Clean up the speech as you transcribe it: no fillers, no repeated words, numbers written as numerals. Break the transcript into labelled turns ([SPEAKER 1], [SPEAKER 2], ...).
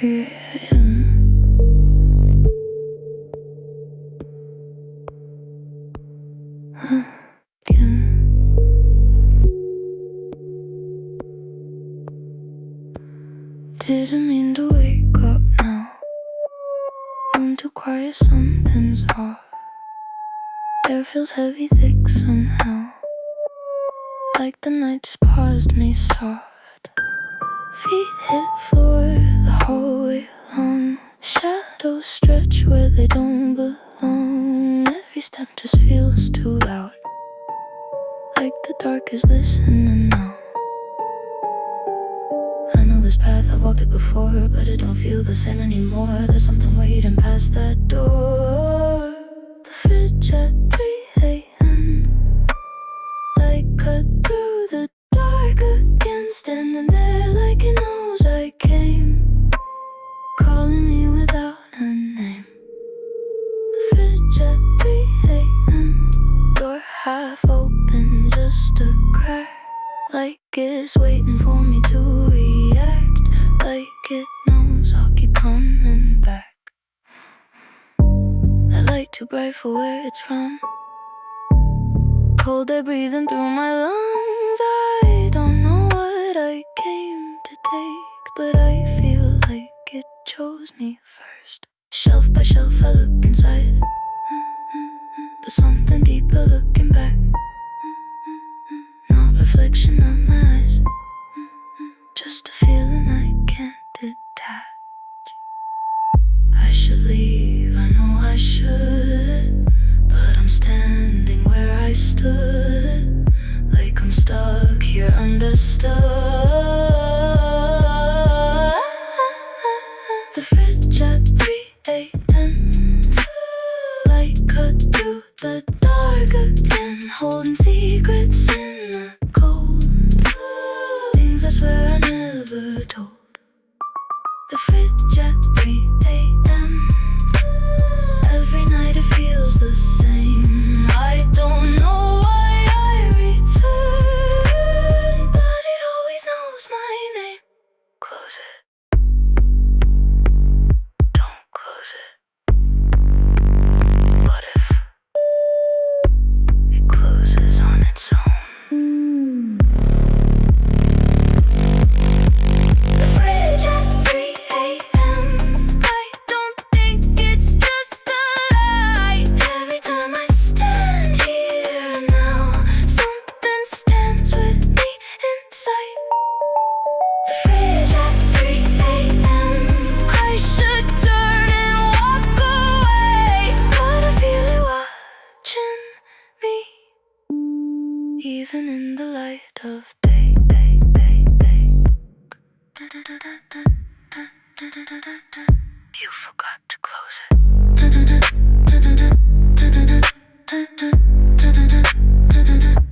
[SPEAKER 1] 3 a.m. Again. Didn't mean to wake up now. Room too quiet, something's off. Air feels heavy, thick somehow. Like the night just paused me soft. Feet hit floor the whole way long. Shadows stretch where they don't belong. Every step just feels too loud. Like the dark is listening now. I know this path, I've walked it before, but it don't feel the same anymore. There's something waiting past that door. The fridge at 3 a.m. Light cut through the dark again. Standing there like it knows I came, calling me without a name. The fridge at 3 a.m. Door half open, just a crack. Like it's waiting for me to react. Like it knows I'll keep coming back. That light too bright for where it's from. Cold air breathing through my lungs. I don't know what I came to take, but I feel like it chose me first. Shelf by shelf I look inside, but something deeper looking back. Not reflection of my eyes, just a feeling I can't detach. I should leave, I know I should, but I'm standing where I stood, like I'm stuck here understood. The fridge at 3 a.m. Light cut through the dark again, holding secrets in the cold. Things I swear I never told. The fridge at 3 a.m. Every night it feels the same. I don't know why I return, but it always knows my name. Close it. Don't close it. What if it closes on its own? The fridge at 3 a.m. I don't think it's just the light. Every time I stand here now, something stands with me inside. The fridge at 3 a.m. I should turn and walk away, but I feel it watching me, even in the light of day. You forgot to close it.